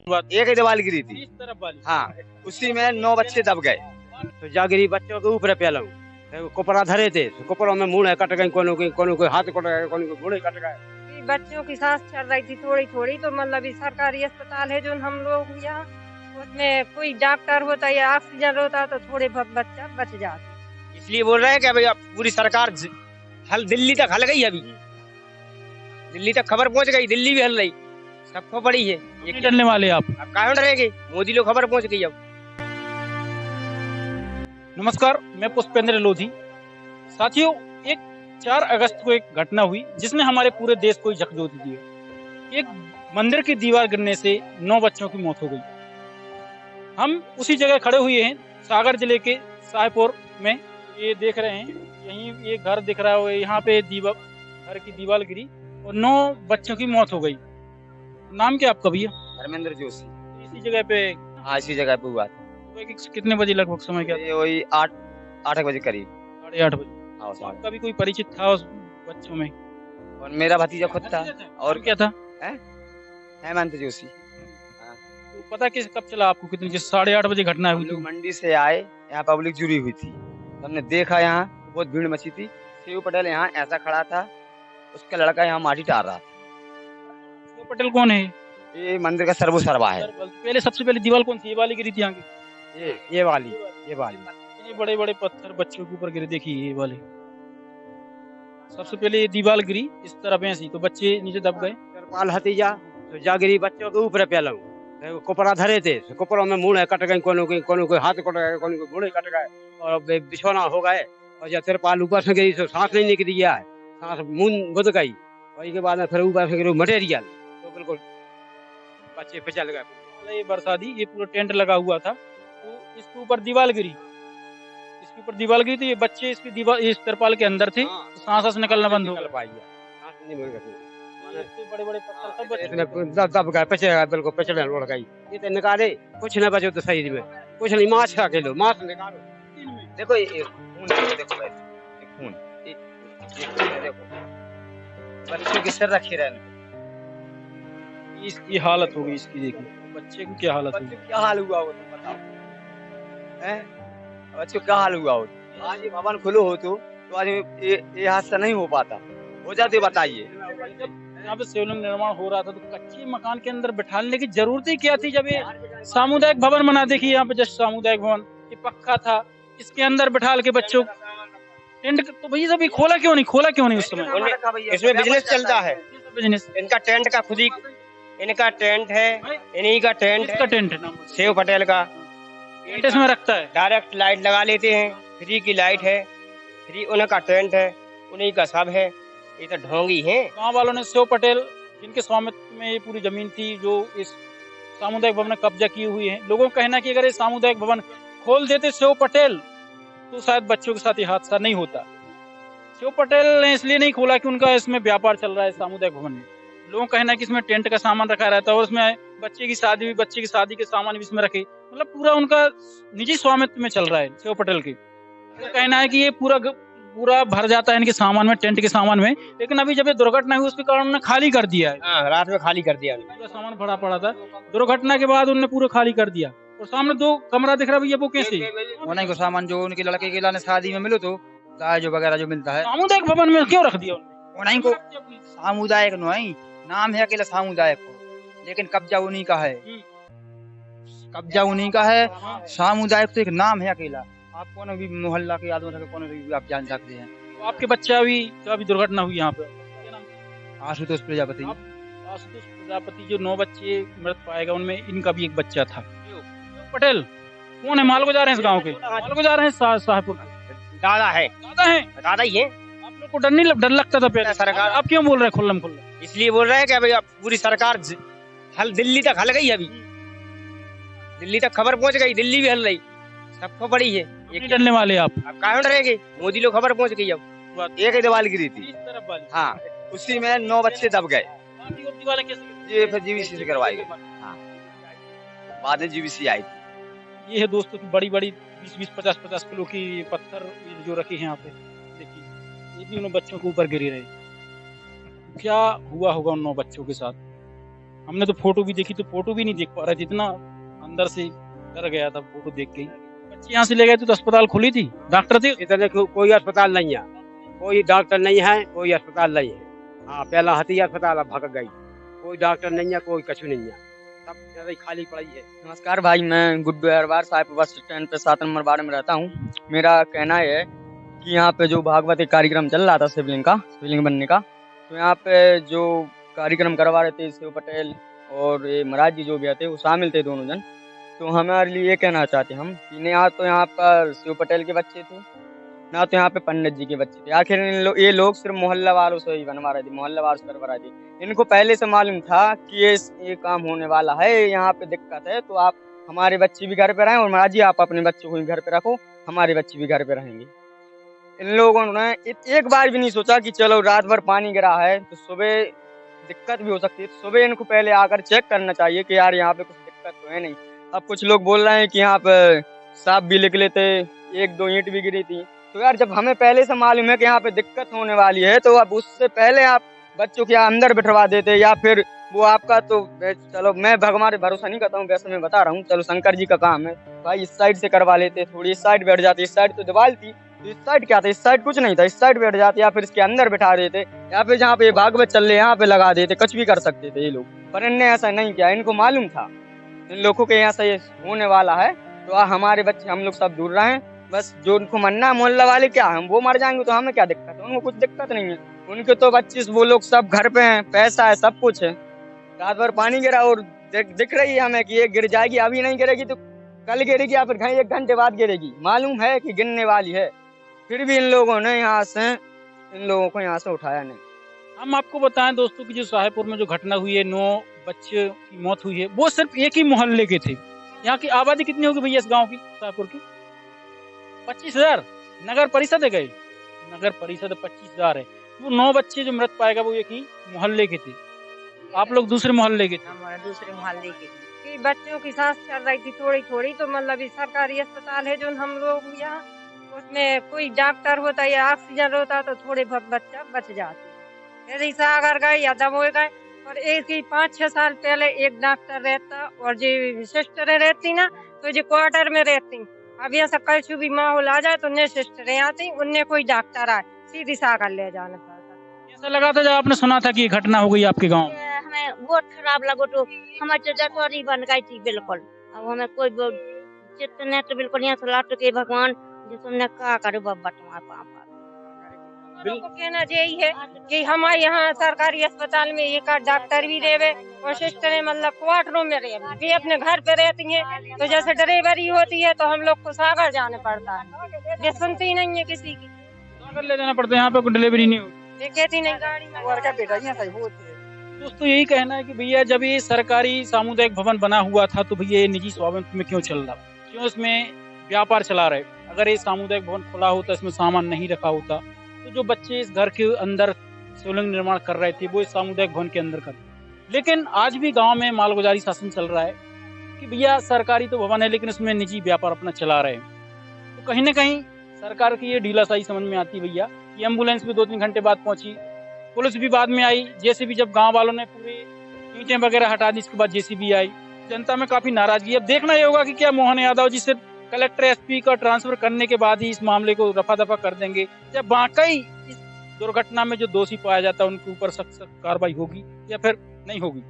एक ही दीवार गिरी थी। इस तरफ वाली। हाँ, उसी में 9 बच्चे दब गए। तो जा गिरी बच्चों के ऊपर पेलम कोपरा धरे थे, कोपरों में मुंह कट गई, कोनो कोई हाथ कट गए, कोनो कोई मुंह कट गए। बच्चों की सांस चल रही थी थोड़ी थोड़ी, तो मतलब सरकारी अस्पताल है जो हम लोग यहाँ, उसमें कोई डॉक्टर होता या ऑक्सीजन होता तो थोड़े बहुत बच्चा बच जाते। इसलिए बोल रहे हैं कि भाई अब पूरी सरकार हल दिल्ली तक हल गई। अभी दिल्ली तक खबर पहुंच गई, दिल्ली भी हल रही, सबको पड़ी है। ये नहीं डरने वाले आप। अब कहाँ डरेगी, मोदी लोग खबर पहुंच गई अब। नमस्कार, मैं पुष्पेंद्र लोधी। साथियों, एक 4 अगस्त को एक घटना हुई जिसने हमारे पूरे देश को झकझोर दिया। एक मंदिर की दीवार गिरने से 9 बच्चों की मौत हो गई। हम उसी जगह खड़े हुए हैं, सागर जिले के शाहपुर में। ये देख रहे हैं, यहीं ये घर दिख रहा है, यहाँ पे घर की दीवार गिरी और 9 बच्चों की मौत हो गई। नाम क्या आपका भैया? धर्मेंद्र जोशी। इसी जगह पे? हाँ, इसी जगह पे हुआ। कितने बजे लगभग समय क्या? ये वही 8 बजे करीब। 8:30 बजे। हाँ, आपका भी कोई परिचित था उस बच्चों में? और मेरा भतीजा खुद था। और क्या था? हेमंत जोशी। तो पता किस कब चला आपको? कितने? जिस 8:30 बजे घटना हुई थी। मंडी से आए, यहाँ पब्लिक जुड़ी हुई थी, तो हमने देखा यहाँ बहुत भीड़ मची थी। शिव पटेल यहाँ ऐसा खड़ा था, उसका लड़का यहाँ माटी डाल रहा था। शिव पटेल कौन है? ये मंदिर का सर्वसर्वा है। पहले सबसे पहले दीवार कौन सी? ये वाली गिरी थी यहाँ की? ये वाली। इतने बड़े बड़े पत्थर बच्चों के ऊपर गिरे, देखिए ये वाले। सबसे पहले ये दीवार गिरी इस तरफ ऐसी, तो बच्चे नीचे दब गए। तिरपाल हतीजा तो जा गिरी बच्चों के ऊपर पेलम कोपरा धरे थे, कोपरों में मुंह कट गई, कोनो कोई हाथ कट गए, कोनो कोई मुंह कट गए और बिछौना हो गए। और जब तिरपाल ऊपर से गिरी तो सांस नहीं निकल गया है, सांस मुंह बुझ गई। और इसके बाद में फिर ऊपर से गिरी मटेरियल, तो बिल्कुल बच्चे फिसल गए। ये बरसाती, ये पूरा टेंट लगा हुआ था, तो इसके ऊपर दीवार गिरी। इसके ऊपर दीवार गिरी तो ये बच्चे इसकी दीवार, इस तिरपाल के अंदर थे, तो सांस निकलना बंद हो गया। बड़े बड़े पत्थर सब दब गए, पिछड़ गए, बिल्कुल पिछड़े उड़ गई। ये तो निकाले, कुछ न बचो तो शरीर में कुछ नहीं। मांस खा के लो, मांस निकालो। देखो ये खून, देखो ये खून, ये खून है, देखो बच्चों के सिर रखे रहने। इसकी हालत हो गई इसकी, देखिए बच्चे की क्या हालत हुई। क्या हाल हुआ हो तुम बताओ, हैं? बच्चों क्या हाल हुआ हो? आज ये भवन खुलो हो तो आज ये हादसा नहीं हो पाता। हो जाते बताइए। यहाँ पे शिवलिंग निर्माण हो रहा था, तो कच्चे मकान के अंदर बिठाने की जरूरत ही क्या थी? जब ये सामुदायिक भवन बना, देखिए यहाँ पे जस्ट सामुदायिक भवन, ये पक्का था, इसके अंदर बिठा के बच्चों टेंट। तो भैया सब खोला क्यों नहीं उस समय? इसमें बिजनेस चलता है, बिजनेस। इनका टेंट का खुद ही, इनका टेंट है, इन्हीं का टेंट इसका टेंट है, शिव पटेल का टेंट इसमें रखता है। डायरेक्ट लाइट लगा लेते हैं, फ्री की लाइट है, फ्री उनका टेंट है, उन्हीं का सब है। ये तो ढोंगी है। गांव वालों ने शिव पटेल, जिनके स्वामित्व में ये पूरी जमीन थी, जो इस सामुदायिक भवन में कब्जा की हुई है, लोगों का कहना है कि अगर ये सामुदायिक भवन खोल देते शिव पटेल तो शायद बच्चों के साथ ये हादसा नहीं होता। शिव पटेल ने इसलिए नहीं खोला कि उनका इसमें व्यापार चल रहा है सामुदायिक भवन में। लोगों का कहना है कि इसमें टेंट का सामान रखा रहता है और उसमें बच्चे की शादी भी, बच्चे की शादी के सामान भी इसमें रखे, मतलब पूरा उनका निजी स्वामित्व में चल रहा है शिव पटेल के। तो कहना है कि ये पूरा भर जाता है इनके सामान में, टेंट के सामान में। लेकिन अभी जब ये दुर्घटना हुई उसके कारण उन्होंने खाली कर दिया है। रात में खाली कर दिया, पूरा सामान भरा पड़ा था, दुर्घटना के बाद उन्होंने पूरा खाली कर दिया। और सामने 2 कमरा दिख रहा है भैया, वो कैसे? उन्हीं को सामान जो उनके लड़के के लाने शादी में मिलो तो दाज वगैरह जो मिलता है, सामुदायिक भवन में क्यों रख दिया उन्हीं को? सामुदायिक नहीं, नाम है अकेला सामुदायिक को, लेकिन कब्जा उन्हीं का है। कब्जा उन्हीं का है। सामुदायिक तो एक नाम है अकेला। आप कौन भी मोहल्ला के आदमी कौन भी आप जान सकते हैं। तो आपके बच्चा अभी दुर्घटना हुई यहाँ पे, आशुतोष प्रजापति। आशुतोष प्रजापति, जो 9 बच्चे मृत पाएगा उनमें इनका भी एक बच्चा था। पटेल कौन है? माल को जा रहे हैं इस गाँव के, माल को जा रहे हैं शाहपुर। दादा है, दादा ही है। आप लोग को डर लगता था पहले? सरकार आप क्यों बोल रहे हैं खुल्लम खुल्ला? इसलिए बोल रहे हैं कि भाई अब पूरी सरकार हल दिल्ली तक हल गई। अभी दिल्ली तक खबर पहुंच गई, दिल्ली भी हल रही, सबको पड़ी है। नहीं डरने वाले आप। अब कहाँ डरेगी, मोदी लोग खबर पहुंच गई अब। एक ही दीवार गिरी थी। इस तरफ वाली। हाँ, उसी में 9 बच्चे दब गए। दीवार कैसे? ये फिर जीबीसी से करवाई गई। हाँ, बाद में जीबीसी आई थी। ये है दोस्तों की बड़ी 20-20, 50-50 किलो की पत्थर जो रखे हैं यहाँ पे, देखिए ये भी उन बच्चों के ऊपर गिरी रहे। क्या हुआ होगा उन 9 बच्चों के साथ? हमने तो फोटो भी देखी, तो फोटो भी नहीं देख पा रहे थे, इतना अंदर से डर गया था फोटो देख के ही। बच्चे यहाँ से ले गए तो अस्पताल खुली थी, डॉक्टर थे? इतने कोई अस्पताल नहीं है, कोई डॉक्टर नहीं है, कोई अस्पताल नहीं है। हाँ, पहला हती अस्पताल अब भग गई, कोई डॉक्टर नहीं है, कोई कछु नहीं है, सब जगह खाली पड़ी है। नमस्कार भाई, मैं गुड्डू अहरवार साहिब बस स्टैंड पे 7 नंबर वार्ड में रहता हूँ। मेरा कहना है कि यहाँ पे जो भागवत एक कार्यक्रम चल रहा था शिवलिंग बनने का, तो यहाँ पे जो कार्यक्रम करवा रहे थे शिव पटेल और ये महाराज जी जो भी आते वो शामिल थे दोनों जन। तो हमारे लिए ये कहना चाहते हम कि ना तो यहाँ पर शिव पटेल के बच्चे थे, ना तो यहाँ पे पंडित जी के बच्चे थे। आखिर ये लोग सिर्फ मोहल्ला वालों से ही बनवा रहे थे, मोहल्ला वालों से करवा रहे थे। इनको पहले से मालूम था कि ये काम होने वाला है, यहाँ पे दिक्कत है, तो आप हमारे बच्चे भी घर पे रहें और महाराज जी आप अपने बच्चों को भी घर पे रखो, हमारे बच्चे भी घर पे रहेंगे। इन लोगों ने एक बार भी नहीं सोचा कि चलो रात भर पानी गिरा है तो सुबह दिक्कत भी हो सकती है, तो सुबह इनको पहले आकर चेक करना चाहिए कि यार यहाँ पे कुछ दिक्कत तो है नहीं। अब कुछ लोग बोल रहे हैं कि यहाँ पे सांप भी निकले थे, 1-2 ईंट भी गिरी थी। तो यार जब हमें पहले से मालूम है कि यहाँ पे दिक्कत होने वाली है, तो अब उससे पहले आप बच्चों के अंदर बिठवा देते, या फिर वो आपका तो चलो मैं भगवान भरोसा नहीं करता हूँ, वैसे मैं बता रहा हूँ, चलो शंकर जी का काम है भाई, इस साइड से करवा लेते, थोड़ी इस साइड बैठ जाती, इस साइड तो दीवार थी, तो इस साइड क्या था, इस साइड कुछ नहीं था, इस साइड बैठ जाते, या फिर इसके अंदर बिठा देते, या फिर जहाँ पे भागवत चल रहे यहाँ पे लगा देते, कुछ भी कर सकते थे ये लोग। पर इनने ऐसा नहीं किया, इनको मालूम था इन लोगों के यहाँ से ये होने वाला है, तो हमारे बच्चे हम लोग सब दूर रहें। बस जो उनको मरना है मोहल्ला वाले, क्या हम वो मर जाएंगे तो हमें क्या दिक्कत है, उनको कुछ दिक्कत नहीं है, उनके तो 25 वो लोग सब घर पे हैं, पैसा है, सब कुछ है। रात भर पानी गिरा और दिख रही है हमें कि ये गिर जाएगी, अभी नहीं गिरेगी तो कल गिरेगी, या फिर 1 घंटे बाद गिरेगी, मालूम है कि गिरने वाली है, फिर भी इन लोगों ने इन लोगों को यहाँ से उठाया नहीं। हम आपको बताएं दोस्तों कि जो साहेबपुर में जो घटना हुई है, 9 बच्चे की मौत हुई है, वो सिर्फ एक ही मोहल्ले के थे। यहाँ की आबादी कितनी होगी भैया इस गांव की, साहेबपुर की? 25,000। नगर परिषद है गए, नगर परिषद 25,000 है। वो 9 बच्चे जो मृत पाएगा वो एक ही मोहल्ले के थे, आप लोग दूसरे मोहल्ले के थे? हमारे दूसरे मोहल्ले के कि बच्चों की सांस चल रही थी थोड़ी थोड़ी, तो मतलब ये सरकारी अस्पताल है जो हम लोग यहाँ, उसमें कोई डॉक्टर होता या ऑक्सीजन होता तो थोड़े बहुत बच्चा बच जाते। यदि सागर गए या दमोह गए, और एक ही 5-6 साल पहले एक डॉक्टर रहता और जो सिस्टरें रहती ना, तो जो क्वार्टर में रहती, अब ऐसा कल भी माहौल आ जाए तो न सिस्टरें आती, उनने कोई डॉक्टर आए, सीधी सागर ले जाना पड़ता। ऐसा लगा था जब आपने सुना था कि ये घटना हो गई आपके गांव में? हमें बहुत खराब लगा, तो हमारी जटोरी बन गई थी बिल्कुल। अब हमें कोई चित्त ने तो बिल्कुल यहाँ से लाट के भगवान जिसने कहा करे बब्बा तुम्हारे पापा। को कहना यही है कि हमारे यहाँ सरकारी अस्पताल में एक डॉक्टर भी रहे और सिस्टरें मतलब क्वार्टरों में रहे, वे अपने घर पे रहती हैं, तो जैसे डिलीवरी होती है तो हम लोग को सागर जाना पड़ता है, वे सुनती नहीं है किसी की, सागर ले जाना पड़ता है, यहाँ पे कोई डिलीवरी नहीं होती, कहती नहीं गाड़ी में। दोस्तों यही कहना है कि भैया जब ये सरकारी सामुदायिक भवन बना हुआ था तो भैया ये निजी स्वामित्व में क्यों चल रहा, क्यों इसमें व्यापार चला रहे? अगर ये सामुदायिक भवन खुला होता, इसमें सामान नहीं रखा होता, तो जो बच्चे इस घर के अंदर शिवलिंग निर्माण कर रहे थे वो इस सामुदायिक भवन के अंदर कर। लेकिन आज भी गांव में मालगुजारी शासन चल रहा है कि भैया सरकारी तो भवन है लेकिन उसमें निजी व्यापार अपना चला रहे हैं। तो कहीं ना कहीं सरकार की ये ढीलाशाही समझ में आती भैया। ये एम्बुलेंस भी 2-3 घंटे बाद पहुंची, पुलिस भी बाद में आई, जेसीबी जब गांव वालों ने पूरी ईंटें वगैरह हटा दी, इसके बाद जेसीबी आई। जनता में काफी नाराजगी। अब देखना ये होगा कि क्या मोहन यादव जी सिर्फ कलेक्टर एसपी का ट्रांसफर करने के बाद ही इस मामले को रफा दफा कर देंगे, जब वाकई इस दुर्घटना में जो दोषी पाया जाता है उनके ऊपर सख्त कार्रवाई होगी या फिर नहीं होगी।